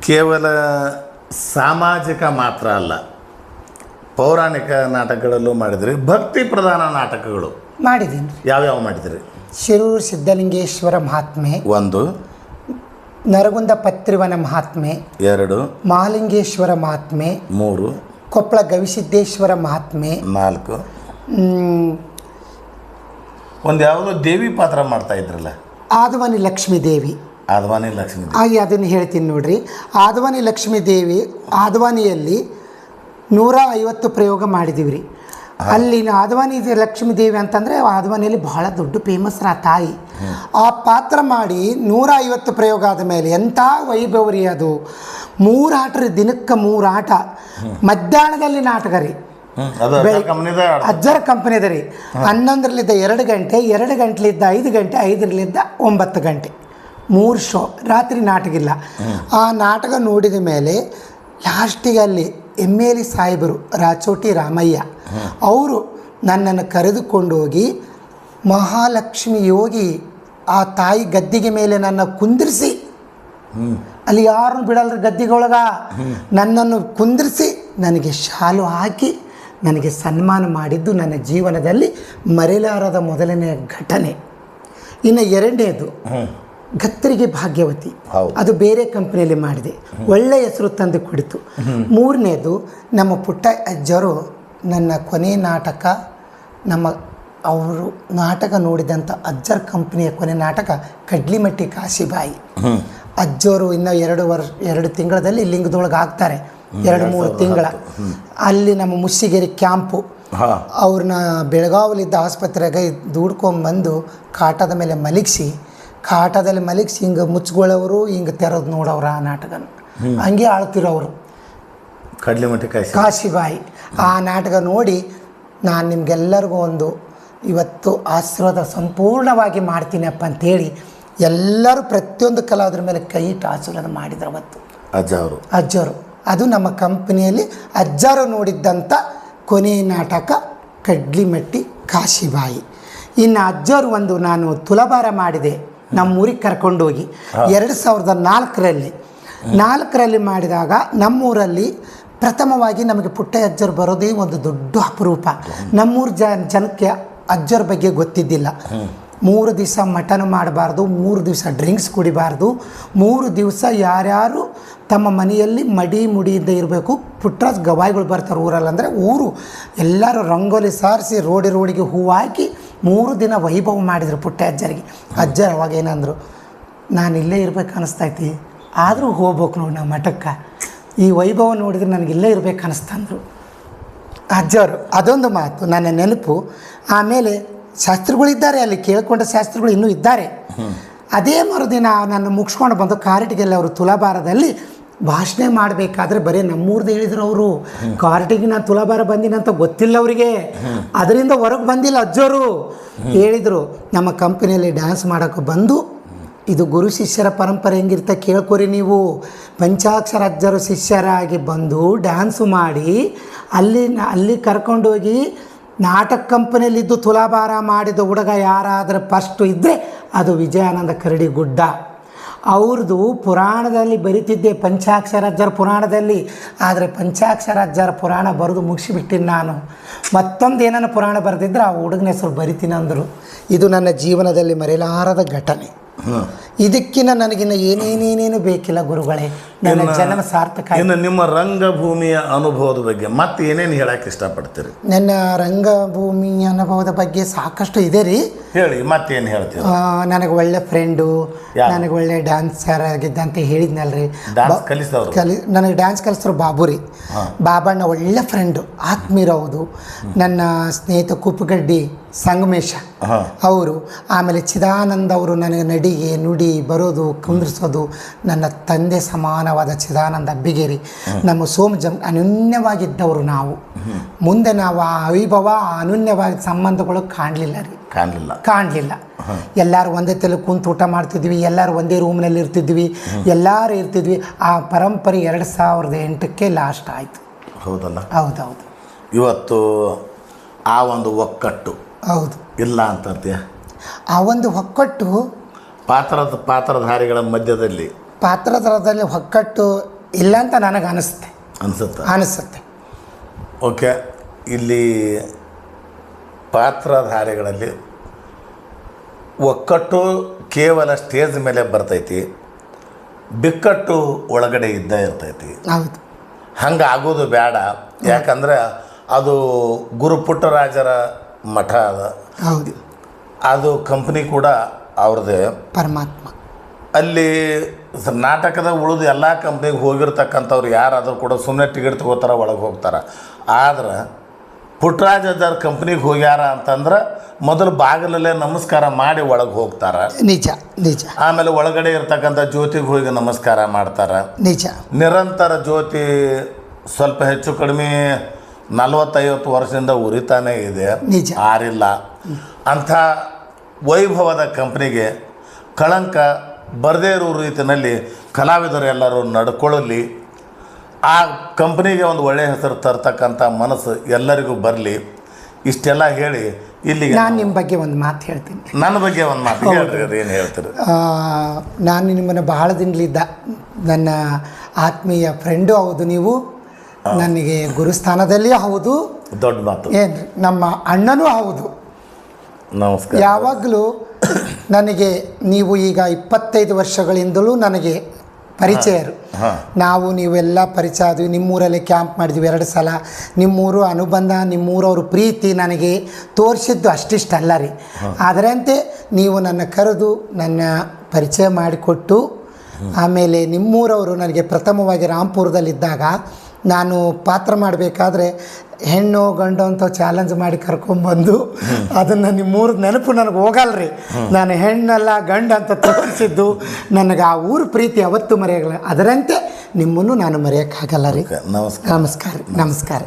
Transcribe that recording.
ಕೇವಲ ಸಾಮಾಜಿಕ ಮಾತ್ರ ಅಲ್ಲ, ಪೌರಾಣಿಕ ನಾಟಕಗಳಲ್ಲೂ ಮಾಡಿದ್ರಿ, ಭಕ್ತಿ ಪ್ರಧಾನ ನಾಟಕಗಳು ಮಾಡಿದ್ದೀನಿ. ಯಾವ್ಯಾವ ಮಾಡಿದ್ರಿ? ಶಿರೂರು ಸಿದ್ಧಲಿಂಗೇಶ್ವರ ಮಹಾತ್ಮೆ 1, ನರಗುಂದ ಪತ್ರಿವನ ಮಹಾತ್ಮೆ 2, ಮಹಾಲಿಂಗೇಶ್ವರ ಮಹಾತ್ಮೆ 3, ಕೊಪ್ಪಳ ಗವಿಸಿದ್ದೇಶ್ವರ ಮಹಾತ್ಮೆ 4. ಒಂದು ಯಾವುದೋ ದೇವಿ ಪಾತ್ರ ಮಾಡ್ತಾ ಇದ್ರಲ್ಲ, ಆದವಾನಿ ಲಕ್ಷ್ಮೀ ದೇವಿ. ಆದವಾನಿ ಲಕ್ಷ್ಮೀ ಹಾಗೆ ಅದನ್ನು ಹೇಳ್ತೀನಿ ನೋಡ್ರಿ. ಆದವಾನಿ ಲಕ್ಷ್ಮೀ ದೇವಿ, ಆದವಾನಿಯಲ್ಲಿ 150 ಪ್ರಯೋಗ ಮಾಡಿದ್ದೀವಿ ರೀ. ಅಲ್ಲಿ ಆದವಾನಿ ಲಕ್ಷ್ಮೀ ದೇವಿ ಅಂತಂದರೆ ಆದವಾನಿಯಲ್ಲಿ ಬಹಳ ದೊಡ್ಡ ಫೇಮಸ್ ಆ ತಾಯಿ. ಆ ಪಾತ್ರ ಮಾಡಿ 150 ಪ್ರಯೋಗ ಆದ ಮೇಲೆ ಎಂಥ ವೈಭವ ರೀ ಅದು. 3 ಆಟ ರೀ, ದಿನಕ್ಕೆ 3 ಆಟ. ಮಧ್ಯಾಹ್ನದಲ್ಲಿ ನಾಟಕ ರೀ, ಅಜ್ಜರ ಕಂಪನಿದ ರೀ. 11 2 ಗಂಟೆ, 2 ಗಂಟೆಲಿದ್ದ 5 ಗಂಟೆ, 5 9 ಗಂಟೆ, 3 ಶೋ. ರಾತ್ರಿ ನಾಟಕ ಇಲ್ಲ. ಆ ನಾಟಕ ನೋಡಿದ ಮೇಲೆ ಲಾಸ್ಟಿಗೆ ಅಲ್ಲಿ ಎಮ್ಮೇಲಿ ಸಾಹೇಬರು ರಾಚೋಟಿ ರಾಮಯ್ಯ ಅವರು ನನ್ನನ್ನು ಕರೆದುಕೊಂಡು ಹೋಗಿ ಮಹಾಲಕ್ಷ್ಮಿ ಯೋಗಿ ಆ ತಾಯಿ ಗದ್ದಿಗೆ ಮೇಲೆ ನನ್ನ ಕುಂದಿರಿಸಿ, ಅಲ್ಲಿ ಯಾರನ್ನು ಬಿಡಲ್ರಿ ಗದ್ದಿಗೊಳಗ, ನನ್ನನ್ನು ಕುಂದಿರಿಸಿ ನನಗೆ ಶಾಲು ಹಾಕಿ ನನಗೆ ಸನ್ಮಾನ ಮಾಡಿದ್ದು ನನ್ನ ಜೀವನದಲ್ಲಿ ಮರೆಯಲಾರದ ಮೊದಲನೆಯ ಘಟನೆ. ಇನ್ನು 2ನೇದು ಗತ್ತರಿಗೆ ಭಾಗ್ಯವತಿ, ಅದು ಬೇರೆ ಕಂಪ್ನಿಯಲ್ಲಿ ಮಾಡಿದೆ, ಒಳ್ಳೆಯ ಹೆಸರು ತಂದು ಕೊಡಿತು. 3ನೇದು ನಮ್ಮ ಪುಟ್ಟ ಅಜ್ಜರು ನನ್ನ ಕೊನೆ ನಾಟಕ, ಅವರು ನಾಟಕ ನೋಡಿದಂಥ ಅಜ್ಜರ ಕಂಪ್ನಿಯ ಕೊನೆ ನಾಟಕ ಕಡ್ಲಿಮಟ್ಟಿ ಕಾಶಿಬಾಯಿ. ಅಜ್ಜವರು ಇನ್ನೂ 2 ತಿಂಗಳಲ್ಲಿ ಲಿಂಗದೊಳಗೆ ಆಗ್ತಾರೆ, 2-3 ತಿಂಗಳ. ಅಲ್ಲಿ ನಮ್ಮ ಮುಸ್ಸಿಗೆರೆ ಕ್ಯಾಂಪು, ಅವ್ರನ್ನ ಬೆಳಗಾವಲಿದ್ದ ಆಸ್ಪತ್ರೆಗೆ ದುಡ್ಕೊಂಬಂದು ಕಾಟದ ಮೇಲೆ ಕಾಟದಲ್ಲಿ ಮಲಗಿಸಿ ಹಿಂಗೆ ಮುಚ್ಕೊಳ್ಳೋರು, ಹಿಂಗೆ ತೆರೆದು ನೋಡೋರು ಆ ನಾಟಕನ. ಹಂಗೆ ಆಳ್ತಿರೋರು ಕಡ್ಲಿಮಟ್ಟಿ ಕಾಶಿಬಾಯಿ. ಆ ನಾಟಕ ನೋಡಿ ನಾನು ನಿಮ್ಗೆಲ್ಲರಿಗೂ ಒಂದು ಇವತ್ತು ಆಶೀರ್ವಾದ ಸಂಪೂರ್ಣವಾಗಿ ಮಾಡ್ತೀನಪ್ಪ ಅಂಥೇಳಿ ಎಲ್ಲರೂ ಪ್ರತಿಯೊಂದು ಕಲಾವಿದ್ರ ಮೇಲೆ ಕೈ ಇಟ್ಟು ಆಶೀರ್ವಾದ ಮಾಡಿದ್ರು ಅವತ್ತು ಅಜ್ಜವರು. ಅದು ನಮ್ಮ ಕಂಪನಿಯಲ್ಲಿ ಅಜ್ಜರು ನೋಡಿದ್ದಂಥ ಕೊನೆಯ ನಾಟಕ ಕಡ್ಲಿಮಟ್ಟಿ ಕಾಶಿಬಾಯಿ. ಇನ್ನು ಅಜ್ಜವರು ಒಂದು ನಾನು ತುಲಾಭಾರ ಮಾಡಿದೆ ನಮ್ಮೂರಿಗೆ ಕರ್ಕೊಂಡೋಗಿ 2004ರಲ್ಲಿ ಮಾಡಿದಾಗ ನಮ್ಮೂರಲ್ಲಿ ಪ್ರಥಮವಾಗಿ ನಮಗೆ ಪುಟ್ಟ ಅಜ್ಜರು ಬರೋದೇ ಒಂದು ದೊಡ್ಡ ಅಪರೂಪ. ನಮ್ಮೂರು ಜನಕ್ಕೆ ಅಜ್ಜರ ಬಗ್ಗೆ ಗೊತ್ತಿದ್ದಿಲ್ಲ. 3 ದಿವಸ ಮಟನ್ ಮಾಡಬಾರ್ದು, 3 ದಿವಸ ಡ್ರಿಂಕ್ಸ್ ಕುಡಿಬಾರ್ದು, 3 ದಿವಸ ಯಾರ್ಯಾರು ತಮ್ಮ ಮನೆಯಲ್ಲಿ ಮಡಿ ಮುಡಿಯಿಂದ ಇರಬೇಕು. ಪುಟ್ಟರಾಜ್ ಗವಾಯಿಗಳು ಬರ್ತಾರೆ ಊರಲ್ಲಿ, ಅಂದರೆ ಊರು ಎಲ್ಲರೂ ರಂಗೋಲಿ ಸಾರಿಸಿ ರೋಡಿಗೆ ಹೂವು ಹಾಕಿ 3 ದಿನ ವೈಭವ ಮಾಡಿದರು ಪುಟ್ಟ ಅಜ್ಜರಿಗೆ. ಅಜ್ಜರು ಅವಾಗ ಏನಂದರು, ನಾನು ಇಲ್ಲೇ ಇರ್ಬೇಕು ಅನಿಸ್ತೈತಿ, ಆದರೂ ಹೋಗ್ಬೇಕು ನೋಡಿ ನಾವು ಮಠಕ್ಕೆ, ಈ ವೈಭವ ನೋಡಿದ್ರೆ ನನಗೆ ಇಲ್ಲೇ ಇರ್ಬೇಕು ಅನಿಸ್ತಂದರು ಅಜ್ಜವರು. ಅದೊಂದು ಮಾತು ನನ್ನ ನೆನಪು. ಆಮೇಲೆ ಶಾಸ್ತ್ರಿಗಳಿದ್ದಾರೆ, ಅಲ್ಲಿ ಕೇಳಿಕೊಂಡ ಶಾಸ್ತ್ರಿಗಳು ಇನ್ನೂ ಇದ್ದಾರೆ. ಅದೇ ಮರುದಿನ ನಾನು ಮುಗಿಸ್ಕೊಂಡು ಬಂದು ಕಾರಟಿಗೆಲ್ಲ ಅವರು ತುಲಾಭಾರದಲ್ಲಿ ಭಾಷಣ ಮಾಡಬೇಕಾದ್ರೆ ಬರೀ ನಮ್ಮೂರ್ದು ಹೇಳಿದ್ರು ಅವರು. ಕಾರಟಿಗೆ ನಾನು ತುಲಾಭಾರ ಬಂದಿನಂತ ಗೊತ್ತಿಲ್ಲ ಅವರಿಗೆ, ಅದರಿಂದ ಹೊರಗೆ ಬಂದಿಲ್ಲ ಅಜ್ಜವರು. ಹೇಳಿದರು ನಮ್ಮ ಕಂಪನಿಯಲ್ಲಿ ಡ್ಯಾನ್ಸ್ ಮಾಡೋಕ್ಕೆ ಬಂದು, ಇದು ಗುರು ಶಿಷ್ಯರ ಪರಂಪರೆ ಹೆಂಗಿರ್ತ ಕೇಳ್ಕೊರಿ ನೀವು. ಪಂಚಾಕ್ಷರ ಅಜ್ಜರು ಶಿಷ್ಯರಾಗಿ ಬಂದು ಡ್ಯಾನ್ಸು ಮಾಡಿ ಅಲ್ಲಿ ಕರ್ಕೊಂಡೋಗಿ ನಾಟಕ ಕಂಪನಿಯಲ್ಲಿದ್ದು ತುಲಾಭಾರ ಮಾಡಿದ ಹುಡುಗ ಯಾರಾದರೂ ಫಸ್ಟು ಇದ್ದರೆ ಅದು ವಿಜಯಾನಂದ ಕರಡಿ ಗುಡ್ಡ. ಅವ್ರದ್ದು ಪುರಾಣದಲ್ಲಿ ಬರಿತಿದ್ದೆ ಪಂಚಾಕ್ಷರಾಜ್ಜರ ಪುರಾಣದಲ್ಲಿ. ಆದರೆ ಪಂಚಾಕ್ಷರಾಜ್ಜರ ಪುರಾಣ ಬರೆದು ಮುಗಿಸಿಬಿಟ್ಟಿನಿ ನಾನು. ಮತ್ತೊಂದು ಏನಾನ ಪುರಾಣ ಬರೆದಿದ್ರೆ ಆ ಹುಡುಗನ ಹೆಸರು ಬರಿತೀನಿ ಅಂದರು. ಇದು ನನ್ನ ಜೀವನದಲ್ಲಿ ಮರೆಯಲಾರದ ಘಟನೆ. ಇದಕ್ಕಿಂತ ನನಗಿನ್ನ ಏನೇನೇನೇನು ಬೇಕಿಲ್ಲ ಗುರುಗಳೇ, ನನ್ನ ಜನ್ಮ ಸಾರ್ಥಕ. ಇನ್ನು ನಿಮ್ಮ ರಂಗಭೂಮಿಯ ಅನುಭವದ ಬಗ್ಗೆ ಮತ್ತೆ ಏನೇನು ಹೇಳಕ್ಕೆ ಇಷ್ಟಪಡ್ತೀರಿ? ನನ್ನ ರಂಗಭೂಮಿ ಅನುಭವದ ಬಗ್ಗೆ ಸಾಕಷ್ಟು ಇದೆ ರೀ. ಹೇಳಿ, ಮತ್ತೇನು ಹೇಳ್ತೀವಿ? ನನಗೆ ಒಳ್ಳೆ ಫ್ರೆಂಡು, ನನಗೆ ಒಳ್ಳೆ ಡ್ಯಾನ್ಸರ್ ಆಗಿದ್ದಂತ ಹೇಳಿದ್ನಲ್ರಿ. ನನಗೆ ಡ್ಯಾನ್ಸ್ ಕಲಿಸಿದ್ರು ಬಾಬು ರೀ. ಬಾಬಣ್ಣ ಒಳ್ಳೆ ಫ್ರೆಂಡು, ಆತ್ಮೀಯರವುದು. ನನ್ನ ಸ್ನೇಹಿತ ಕುಪ್ಪಗಡ್ಡಿ ಸಂಗಮೇಶ ಅವರು, ಆಮೇಲೆ ಚಿದಾನಂದ ಅವರು ನನಗೆ ನಡಿಗೆ ನುಡಿ ಬರೋದು ಕುಂದ್ರಿಸೋದು. ನನ್ನ ತಂದೆ ಸಮಾನವಾದ ಚಿದಾನಂದ ಅಬ್ಬಿಗೇರಿ, ನಮ್ಮ ಸೋಮಜಂ ಅನನ್ಯವಾಗಿದ್ದವರು ನಾವು. ಮುಂದೆ ನಾವು ಆ ವೈಭವ ಅನನ್ಯವಾಗಿ ಸಂಬಂಧಗಳು ಕಾಣಲಿಲ್ಲ. ಎಲ್ಲರೂ ಒಂದೇ ತಲೆ ಕುಂತು ಊಟ ಮಾಡ್ತಿದ್ವಿ, ಎಲ್ಲರೂ ಒಂದೇ ರೂಮ್ನಲ್ಲಿ ಇರ್ತಿದ್ವಿ, ಎಲ್ಲರೂ ಇರ್ತಿದ್ವಿ. ಆ ಪರಂಪರೆ 2008ಕ್ಕೆ ಲಾಸ್ಟ್ ಆಯಿತು. ಹೌದಲ್ಲ? ಹೌದೌದು. ಇವತ್ತು ಆ ಒಂದು ಒಕ್ಕಟ್ಟು ಹೌದು ಇಲ್ಲ ಅಂತಂತೀಯ? ಆ ಒಂದು ಒಕ್ಕಟ್ಟು ಪಾತ್ರಧಾರಿಗಳ ಮಧ್ಯದಲ್ಲಿ ಪಾತ್ರದಲ್ಲಿ ಒಕ್ಕಟ್ಟು ಇಲ್ಲ ಅಂತ ನನಗೆ ಅನಿಸುತ್ತೆ. ಓಕೆ, ಇಲ್ಲಿ ಪಾತ್ರಧಾರಿಗಳಲ್ಲಿ ಒಕ್ಕಟ್ಟು ಕೇವಲ ಸ್ಟೇಜ್ ಮೇಲೆ ಬರ್ತೈತಿ, ಬಿಕ್ಕಟ್ಟು ಒಳಗಡೆ ಇದ್ದೇ ಇರ್ತೈತಿ. ಹೌದು, ಹಂಗೆ ಆಗೋದು ಬೇಡ. ಯಾಕಂದ್ರೆ ಅದು ಗುರು ಪುಟ್ಟರಾಜರ ಮಠ ಅದ. ಹೌದು, ಅದು ಕಂಪ್ನಿ ಕೂಡ ಅವ್ರದ್ದೇ, ಪರಮಾತ್ಮ. ಅಲ್ಲಿ ನಾಟಕದ ಉಳಿದು ಎಲ್ಲ ಕಂಪ್ನಿಗೆ ಹೋಗಿರ್ತಕ್ಕಂಥವ್ರು ಯಾರಾದರೂ ಕೂಡ ಸುಮ್ಮನೆ ಟಿಕೆಟ್ ತೊಗೋತಾರೆ, ಒಳಗೆ ಹೋಗ್ತಾರೆ. ಆದ್ರೆ ಪುಟ್ಟರಾಜರ ಕಂಪ್ನಿಗೆ ಹೋಗ್ಯಾರ ಅಂತಂದ್ರೆ ಮೊದಲು ಬಾಗಿಲಲ್ಲೇ ನಮಸ್ಕಾರ ಮಾಡಿ ಒಳಗೆ ಹೋಗ್ತಾರೆ. ನಿಜ. ಆಮೇಲೆ ಒಳಗಡೆ ಇರ್ತಕ್ಕಂಥ ಜ್ಯೋತಿಗೆ ಹೋಗಿ ನಮಸ್ಕಾರ ಮಾಡ್ತಾರೆ. ನಿಜ. ನಿರಂತರ ಜ್ಯೋತಿ ಸ್ವಲ್ಪ ಹೆಚ್ಚು ಕಡಿಮೆ 40-50 ವರ್ಷದಿಂದ ಉರಿತಾನೇ ಇದೆ, ನಿಜ. ಆರಿಲ್ಲ. ಅಂಥ ವೈಭವದ ಕಂಪ್ನಿಗೆ ಕಳಂಕ ಬರದೇ ಇರೋ ರೀತಿಯಲ್ಲಿ ಕಲಾವಿದರು ಎಲ್ಲರೂ ನಡ್ಕೊಳ್ಳಲಿ, ಆ ಕಂಪ್ನಿಗೆ ಒಂದು ಒಳ್ಳೆಯ ಹೆಸರು ತರ್ತಕ್ಕಂಥ ಮನಸ್ಸು ಎಲ್ಲರಿಗೂ ಬರಲಿ. ಇಷ್ಟೆಲ್ಲ ಹೇಳಿ ಇಲ್ಲಿಗೆ ನಾನು ನಿಮ್ಮ ಬಗ್ಗೆ ಒಂದು ಮಾತು ಹೇಳ್ತೀನಿ. ನನ್ನ ಬಗ್ಗೆ ಒಂದು ಮಾತು ಹೇಳ್ರಿ, ಏನು ಹೇಳ್ತೀರಿ? ನಾನು ನಿಮ್ಮನ್ನು ಬಹಳ ದಿನಲಿದ್ದ ನನ್ನ ಆತ್ಮೀಯ ಫ್ರೆಂಡು ಹೌದು, ನೀವು ನನಗೆ ಗುರುಸ್ಥಾನದಲ್ಲಿ ಹೌದು, ದೊಡ್ಡ ಮಾತು. ಏನು ನಮ್ಮ ಅಣ್ಣನೂ ಹೌದು. ನಮಸ್ಕಾರ. ಯಾವಾಗಲೂ ನನಗೆ ನೀವು ಈಗ 25 ವರ್ಷಗಳಿಂದಲೂ ನನಗೆ ಪರಿಚಯರು. ನೀವೆಲ್ಲ ಪರಿಚಯ ಆದ್ವಿ. ನಿಮ್ಮೂರಲ್ಲಿ ಕ್ಯಾಂಪ್ ಮಾಡಿದ್ವಿ 2 ಸಲ. ನಿಮ್ಮೂರು ಅನುಬಂಧ, ನಿಮ್ಮೂರವ್ರ ಪ್ರೀತಿ ನನಗೆ ತೋರಿಸಿದ್ದು ಅಷ್ಟಿಷ್ಟಲ್ಲ ರೀ. ಅದರಂತೆ ನೀವು ನನ್ನ ಕರೆದು ನನ್ನ ಪರಿಚಯ ಮಾಡಿಕೊಟ್ಟು, ಆಮೇಲೆ ನಿಮ್ಮೂರವರು ನನಗೆ ಪ್ರಥಮವಾಗಿ ರಾಂಪುರದಲ್ಲಿದ್ದಾಗ ನಾನು ಪಾತ್ರ ಮಾಡಬೇಕಾದ್ರೆ ಹೆಣ್ಣು ಗಂಡು ಅಂತ ಚಾಲೆಂಜ್ ಮಾಡಿ ಕರ್ಕೊಂಡ್ಬಂದು ಅದನ್ನು ನಿಮ್ಮೂರದ ನೆನಪು ನನಗೆ ಹೋಗಲ್ರಿ. ನಾನು ಹೆಣ್ಣಲ್ಲ ಗಂಡು ಅಂತ ತೋರಿಸಿದ್ದು ನನಗೆ ಆ ಊರು ಪ್ರೀತಿ ಯಾವತ್ತೂ ಮರೆಯೋಲ್ಲ. ಅದರಂತೆ ನಿಮ್ಮನ್ನು ನಾನು ಮರೆಯೋಕ್ಕಾಗಲ್ಲ ರೀ. ನಮಸ್ಕಾರ. ನಮಸ್ಕಾರ.